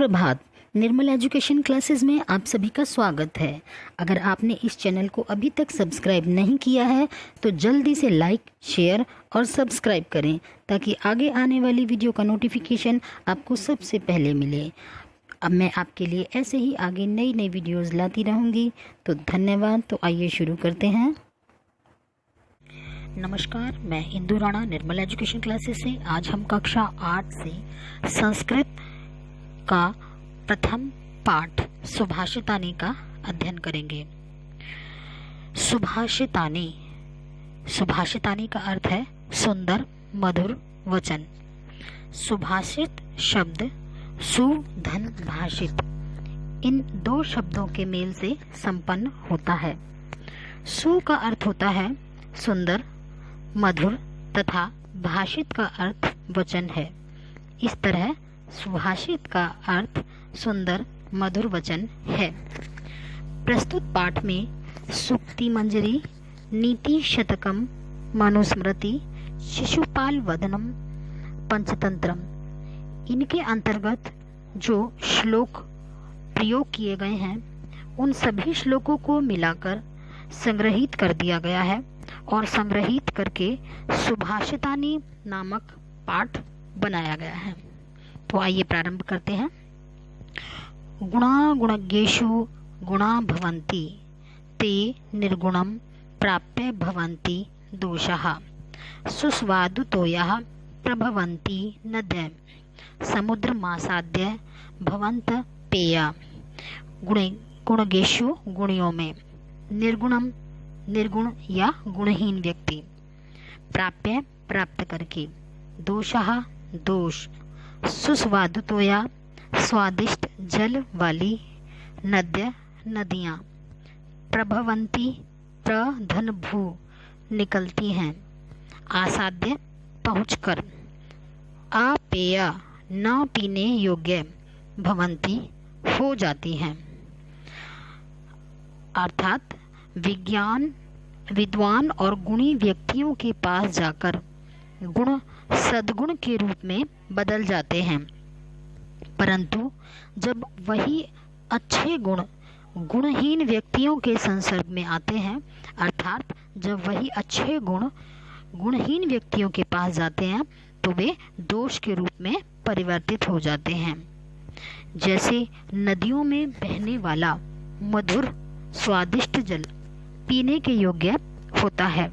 सुप्रभात। निर्मल education classes में आप सभी का स्वागत है। अगर आपने इस चैनल को अभी तक सब्सक्राइब नहीं किया है तो जल्दी से लाइक, शेयर और सब्सक्राइब करें ताकि आगे आने वाली वीडियो का नोटिफिकेशन आपको सबसे पहले मिले। अब मैं आपके लिए ऐसे ही आगे नई नई वीडियोस लाती रहूँगी। तो धन्यवाद। तो आइए शुरू करते हैं। नमस्कार, मैं इंदु राणा निर्मल एजुकेशन क्लासेस से। आज हम कक्षा 8 से संस्कृत का प्रथम पाठ सुभाषितानी का अध्ययन करेंगे। सुभाषितानी, सुभाषितानी का अर्थ है सुंदर मधुर वचन। सुभाषित शब्द सु धन भाषित, इन दो शब्दों के मेल से संपन्न होता है। सु का अर्थ होता है सुंदर मधुर तथा भाषित का अर्थ वचन है। इस तरह सुभाषित का अर्थ सुंदर मधुर वचन है। प्रस्तुत पाठ में सूक्ति मंजरी, नीति शतकम, मनुस्मृति, शिशुपाल वदनम, पंचतंत्रम, इनके अंतर्गत जो श्लोक प्रयोग किए गए हैं उन सभी श्लोकों को मिलाकर संग्रहित कर दिया गया है और संग्रहित करके सुभाषितानी नामक पाठ बनाया गया है। तो आइए प्रारंभ करते हैं। गुणा गुणज्ञेषु गुणा भवन्ति, ते निर्गुणं प्राप्य भवन्ति दोषाः, सुस्वादुतोयाः प्रभवन्ति नद्यः, समुद्रमासाद्य भवन्त पेया। गुणज्ञेषु गुणियों में, निर्गुणम निर्गुण या गुणहीन व्यक्ति, प्राप्य प्राप्त करके, दोषः दोष, सुस्वादुतोया स्वादिष्ट जल वाली, नद्य नदियाँ, प्रभवंती प्रधन भू निकलती हैं, आसाद्य पहुँचकर, अपेय न पीने योग्य, भवंती हो जाती हैं। अर्थात विद्वान और गुणी व्यक्तियों के पास जाकर गुण सद्गुण के रूप में बदल जाते हैं, परंतु जब वही अच्छे गुण गुणहीन व्यक्तियों के संसर्ग में आते हैं, अर्थात जब वही अच्छे गुण गुणहीन व्यक्तियों के पास जाते हैं तो वे दोष के रूप में परिवर्तित हो जाते हैं। जैसे नदियों में बहने वाला मधुर स्वादिष्ट जल पीने के योग्य होता है,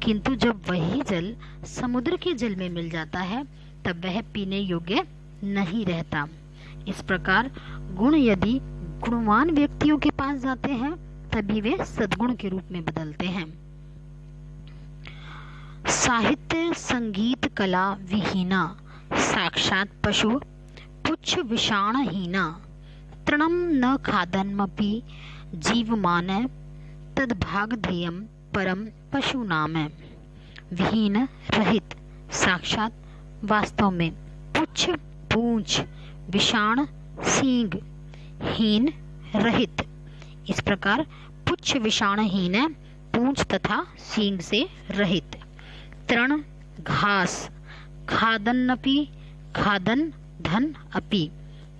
किंतु जब वही जल समुद्र के जल में मिल जाता है तब वह पीने योग्य नहीं रहता। इस प्रकार गुण यदि गुणवान व्यक्तियों के पास जाते हैं तभी वे सद्गुण के रूप में बदलते हैं। साहित्य संगीत कला विहीना, साक्षात पशु पुच्छ विषाणहीना, तृणम न खादन्मपि जीवमान, तद्भागधेयम परम पशु नाम। विहीन रहित, साक्षात वास्तव में, पुच्छ पूंछ, विषाण सींग, हीन रहित। इस प्रकार पुच्छ विषाणहीन है, पूंछ तथा सींग से रहित। तृण घास, खादन्नपि खादन धन अपि,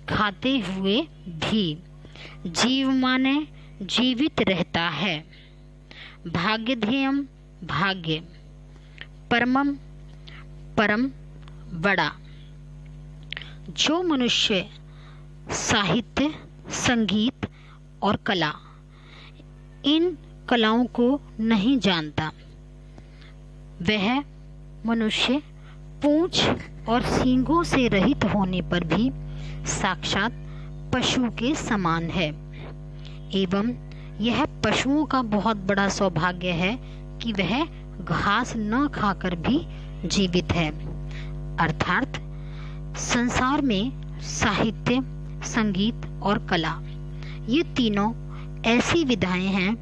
खाते हुए भी, जीव माने जीवित रहता है। भाग्यधेयम भाग्य, परमम परम बड़ा। जो मनुष्य साहित्य संगीत और कला, इन कलाओं को नहीं जानता, वह मनुष्य पूंछ और सींगों से रहित होने पर भी साक्षात पशु के समान है। एवं यह पशुओं का बहुत बड़ा सौभाग्य है कि वह घास न खाकर भी जीवित है। अर्थात संसार में साहित्य संगीत और कला, ये तीनों ऐसी विधाएं हैं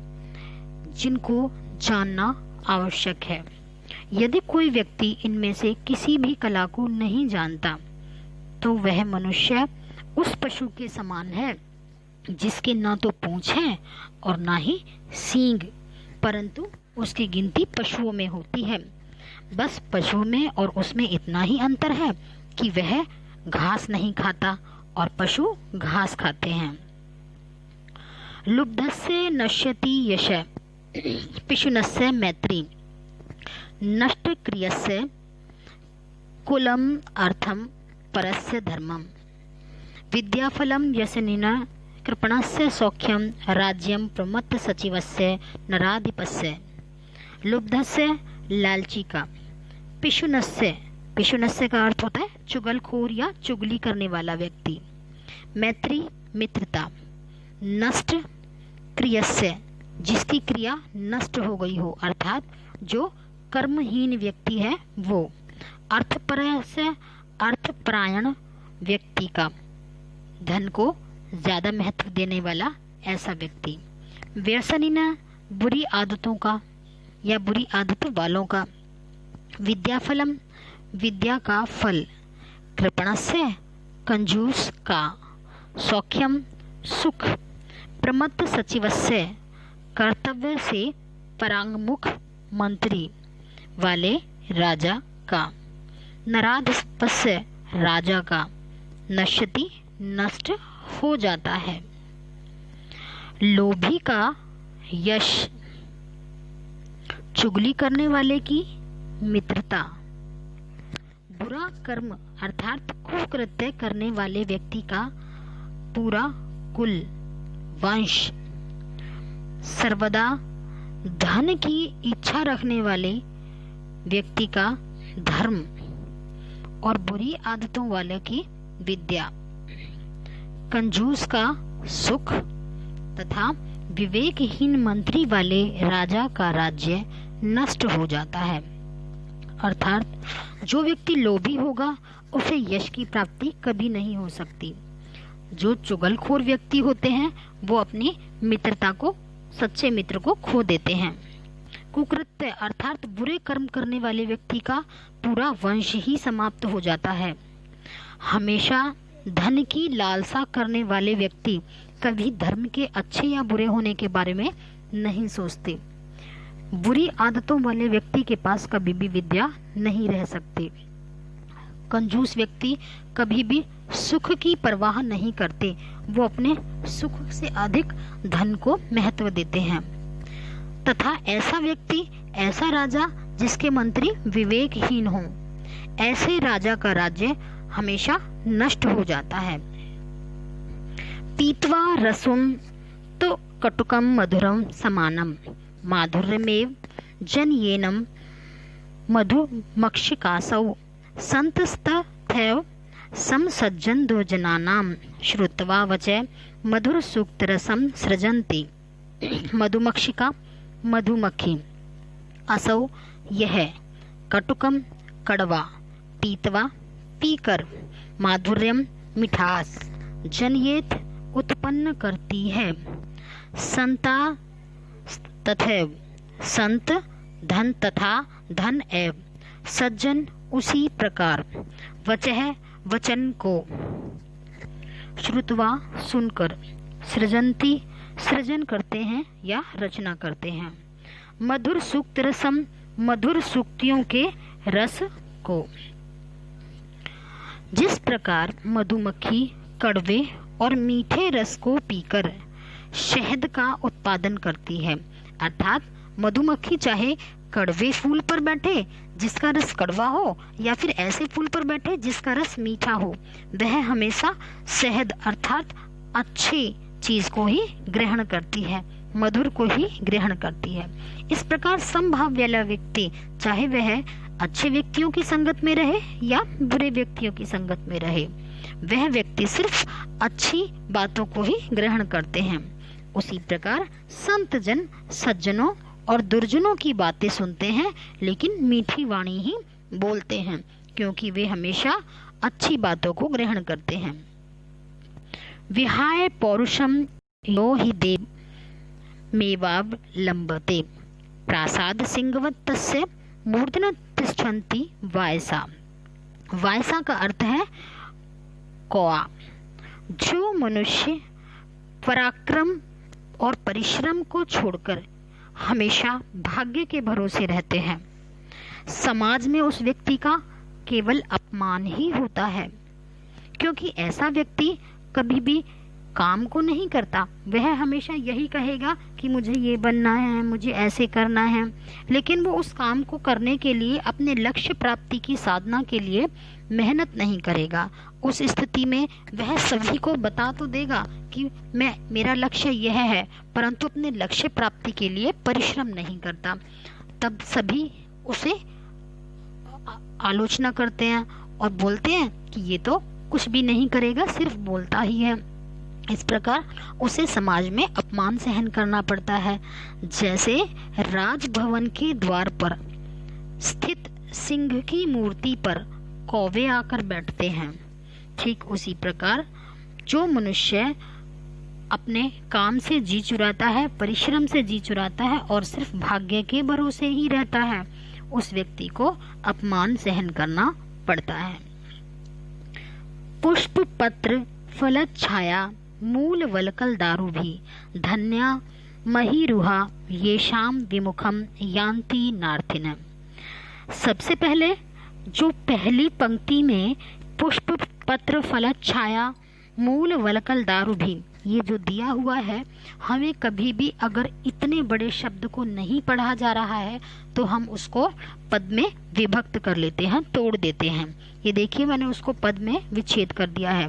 जिनको जानना आवश्यक है। यदि कोई व्यक्ति इनमें से किसी भी कला को नहीं जानता तो वह मनुष्य उस पशु के समान है जिसके न तो पूंछ है और ना ही सींग, परंतु उसकी गिनती पशुओं में होती है। बस पशु में और उसमें इतना ही अंतर है कि वह घास नहीं खाता और पशु घास खाते हैं। लुब्धस्य नश्यति यशः पिशुनस्य मैत्री नष्ट क्रियस्य कुलम अर्थम परस्य धर्मम विद्याफलम व्यसनिनः कृपणस्य सौख्यम राज्यम प्रमत्त सचिवस्य नराधिपस्य लुब्धस्य लालची का पिशुनस्य का अर्थ होता है चुगलखोर या चुगली करने वाला व्यक्ति। मैत्री मित्रता। नष्ट क्रियस्य जिसकी क्रिया नष्ट हो गई हो अर्थात जो कर्महीन व्यक्ति है वो। अर्थपरस्य अर्थपरायण व्यक्ति का धन को ज्यादा महत्व देने वाला ऐसा व्यक्ति। व्यसनिना बुरी आदतों का या बुरी आदतों वालों का। विद्याफलम विद्या का फल। कृपणस्य कंजूस का। सौख्यम सुख। प्रमत्त सचिवस्य कर्तव्य से परांगमुख मंत्री वाले राजा का। नराधिपस्य राजा का। नश्यति नष्ट हो जाता है। लोभी का यश चुगली करने वाले की मित्रता। बुरा कर्म अर्थात कुकृत्य करने वाले व्यक्ति का पूरा कुल वंश। सर्वदा धन की इच्छा रखने वाले व्यक्ति का धर्म और बुरी आदतों वाले की विद्या। कंजूस का सुख तथा विवेकहीन मंत्री वाले राजा का राज्य नष्ट हो जाता है। अर्थात जो व्यक्ति लोभी होगा उसे यश की प्राप्ति कभी नहीं हो सकती। जो चुगलखोर व्यक्ति होते हैं वो अपनी मित्रता को सच्चे मित्र को खो देते हैं। कुकृत्य अर्थात बुरे कर्म करने वाले व्यक्ति का पूरा वंश ही समाप्त हो जाता है। हमेशा धन की लालसा करने वाले व्यक्ति कभी धर्म के अच्छे या बुरे होने के बारे में नहीं सोचते। बुरी आदतों वाले व्यक्ति के पास कभी भी विद्या नहीं रह सकती। कंजूस व्यक्ति कभी भी सुख की परवाह नहीं करते, वो अपने सुख से अधिक धन को महत्व देते हैं। तथा ऐसा व्यक्ति, ऐसा राजा जिसके मंत्री विवेकहीन हों, ऐसे राजा का राज्य हमेशा नष्ट हो जाता है। पीत्वा रसुम तो कटुकम मधुरम समानम माधुर्यमेव जनयेनम मधुमक्षिकासौ संतस्तथैव समसज्जन दो जनानाम श्रुत्वा वचै मधुर सूक्तरसम सृजन्ति। मधुमक्षिका मधुमक्खी। असौ यह। कटुकम कड़वा। पीतवा पीकर। माधुर्यम मिठास। जनयेत उत्पन्न करती है। संता तथैव संत धन तथा धन एव। सज्जन उसी प्रकार। वचः वचन को। श्रुत्वा सुनकर। सृजन्ति सृजन करते हैं या रचना करते हैं। मधुर सूक्त रसम मधुर सूक्तियों के रस को। जिस प्रकार मधुमक्खी कड़वे और मीठे रस को पीकर शहद का उत्पादन करती है, अर्थात मधुमक्खी चाहे कड़वे फूल पर बैठे जिसका रस कड़वा हो या फिर ऐसे फूल पर बैठे जिसका रस मीठा हो, वह हमेशा शहद अर्थात अच्छी चीज को ही ग्रहण करती है, मधुर को ही ग्रहण करती है। इस प्रकार समभाव वाला व्यक्ति चाहे वह अच्छे व्यक्तियों की संगत में रहे या बुरे व्यक्तियों की संगत में रहे, वह व्यक्ति सिर्फ अच्छी बातों को ही ग्रहण करते हैं। उसी प्रकार संत जन सज्जनों और दुर्जनों की बातें सुनते हैं लेकिन मीठी वाणी ही बोलते हैं, क्योंकि वे हमेशा अच्छी बातों को ग्रहण करते हैं। विहाय पौरुषम यो हि देव मेवाव लंबते प्रासाद सिंहवत तस्य मूर्धन तिष्ठन्ति वायसा। वायसा का अर्थ है कौआ। जो मनुष्य पराक्रम और परिश्रम को छोड़कर हमेशा भाग्य के भरोसे रहते हैं, समाज में उस व्यक्ति का केवल अपमान ही होता है, क्योंकि ऐसा व्यक्ति कभी भी काम को नहीं करता। वह हमेशा यही कहेगा कि मुझे ये बनना है, मुझे ऐसे करना है, लेकिन वो उस काम को करने के लिए, अपने लक्ष्य प्राप्ति की साधना के लिए मेहनत नहीं करेगा। उस स्थिति में वह सभी को बता तो देगा कि मेरा लक्ष्य यह है, परंतु अपने लक्ष्य प्राप्ति के लिए परिश्रम नहीं करता। तब सभी उसे आलोचना करते हैं और बोलते हैं कि ये तो कुछ भी नहीं करेगा, सिर्फ बोलता ही है। इस प्रकार उसे समाज में अपमान सहन करना पड़ता है। जैसे राजभवन के द्वार पर स्थित सिंह की मूर्ति पर कौवे आकर बैठते हैं, ठीक उसी प्रकार जो मनुष्य अपने काम से जी चुराता है, परिश्रम से जी चुराता है और सिर्फ भाग्य के भरोसे ही रहता है, उस व्यक्ति को अपमान सहन करना पड़ता है। पुष्प पत्र फलत छाया मूल वलकल दारु भी धन्या महीरुहा येषाम विमुखम यान्ति नार्थिन। सबसे पहले जो पहली पंक्ति में पुष्प पत्र फलत छाया मूल वलकल दारु भी, ये जो दिया हुआ है, हमें कभी भी अगर इतने बड़े शब्द को नहीं पढ़ा जा रहा है तो हम उसको पद में विभक्त कर लेते हैं, तोड़ देते हैं। ये देखिए, मैंने उसको पद में विच्छेद कर दिया है।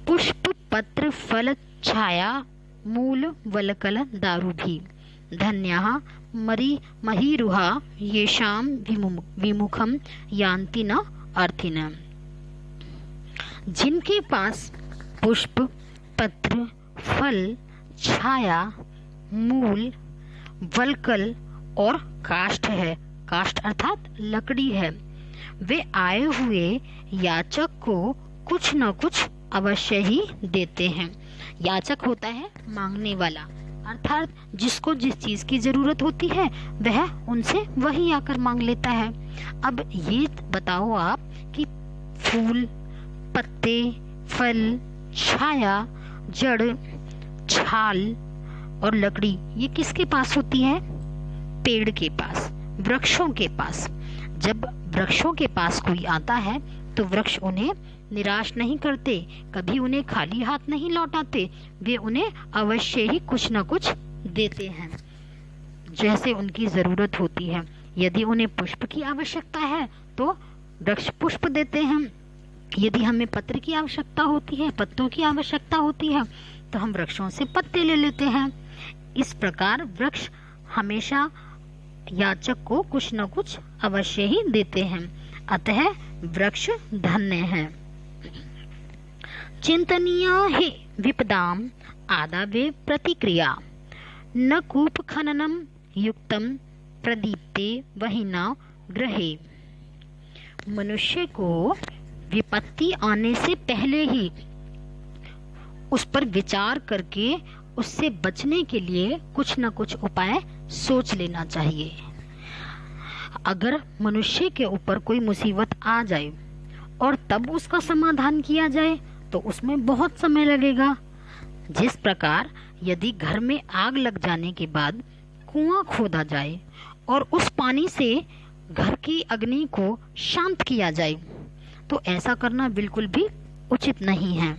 पुष्प पत्र फल छाया मूल वलकल दारु भी धन्यः महीरुहा येषाम विमुखम यान्ति न अर्थिन। जिनके पास पुष्प पत्र फल छाया मूल वलकल और काष्ठ है, काष्ठ अर्थात लकड़ी है, वे आए हुए याचक को कुछ न कुछ अवश्य ही देते हैं। याचक होता है मांगने वाला, अर्थात जिसको जिस चीज की जरूरत होती है वह उनसे वही आकर मांग लेता है। अब ये बताओ आप कि फूल, पत्ते, फल, छाया, जड़, छाल और लकड़ी ये किसके पास होती है? पेड़ के पास, वृक्षों के पास। जब वृक्षों के पास कोई आता है तो वृक्ष उन्हें निराश नहीं करते, कभी उन्हें खाली हाथ नहीं लौटाते, वे उन्हें अवश्य ही कुछ न कुछ देते हैं जैसे उनकी जरूरत होती है। यदि उन्हें पुष्प की आवश्यकता है तो वृक्ष पुष्प देते हैं, यदि हमें पत्र की आवश्यकता होती है, पत्तों की आवश्यकता होती है तो हम वृक्षों से पत्ते ले लेते हैं। इस प्रकार वृक्ष हमेशा याचक को कुछ न कुछ अवश्य ही देते हैं, अतः वृक्ष धन्य है। चिंतनीय ही विपदाम आदावे प्रतिक्रिया न कूप खननम युक्तम प्रदीप्ते वहिना ग्रहे। मनुष्य को विपत्ति आने से पहले ही उस पर विचार करके उससे बचने के लिए कुछ न कुछ उपाय सोच लेना चाहिए। अगर मनुष्य के ऊपर कोई मुसीबत आ जाए और तब उसका समाधान किया जाए तो उसमें बहुत समय लगेगा। जिस प्रकार यदि घर में आग लग जाने के बाद कुआं खोदा जाए और उस पानी से घर की अग्नि को शांत किया जाए तो ऐसा करना बिल्कुल भी उचित नहीं है।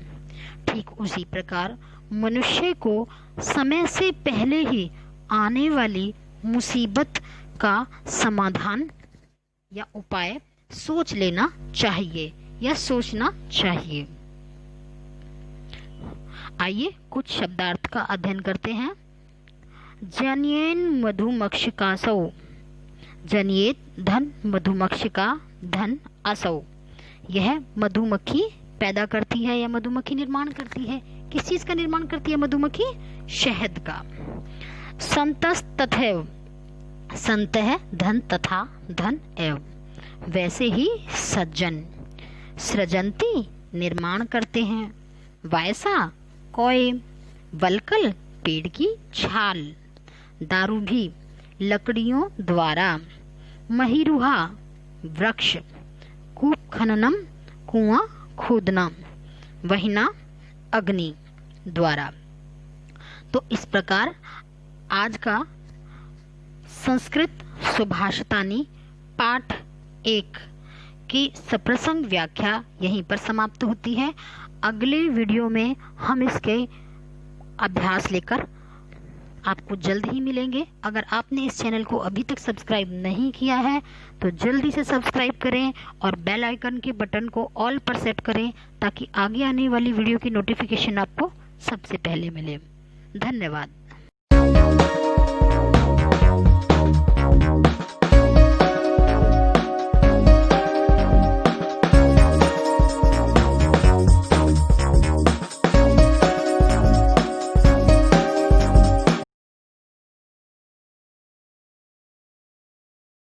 ठीक उसी प्रकार मनुष्य को समय से पहले ही आने वाली मुसीबत का समाधान या उपाय सोच लेना चाहिए या सोचना चाहिए। आइए कुछ शब्दार्थ का अध्ययन करते हैं। जन्येन मधुमक्षिकासौ, जनिएत धन मधुमक्षिका धन असौ। यह मधुमक्खी पैदा करती है या मधुमक्खी निर्माण करती है। किस चीज का निर्माण करती है मधुमक्खी? शहद का। संतस तथैव, संत है धन तथा धन एव। वैसे ही सज्जन सृजंती निर्माण करते हैं। वायसा कोय, वलकल पेड़ की छाल, दारू भी लकड़ियों द्वारा, महीरुहा वृक्ष, कूप खननम कुआं खोदना, वहिना अग्नि द्वारा। तो इस प्रकार आज का संस्कृत सुभाषितानी पाठ 1 की सप्रसंग व्याख्या यहीं पर समाप्त होती है। अगले वीडियो में हम इसके अभ्यास लेकर आपको जल्द ही मिलेंगे। अगर आपने इस चैनल को अभी तक सब्सक्राइब नहीं किया है तो जल्दी से सब्सक्राइब करें और बेल आइकन के बटन को ऑल पर सेट करें ताकि आगे आने वाली वीडियो की नोटिफिकेशन आपको सबसे पहले मिले। धन्यवाद।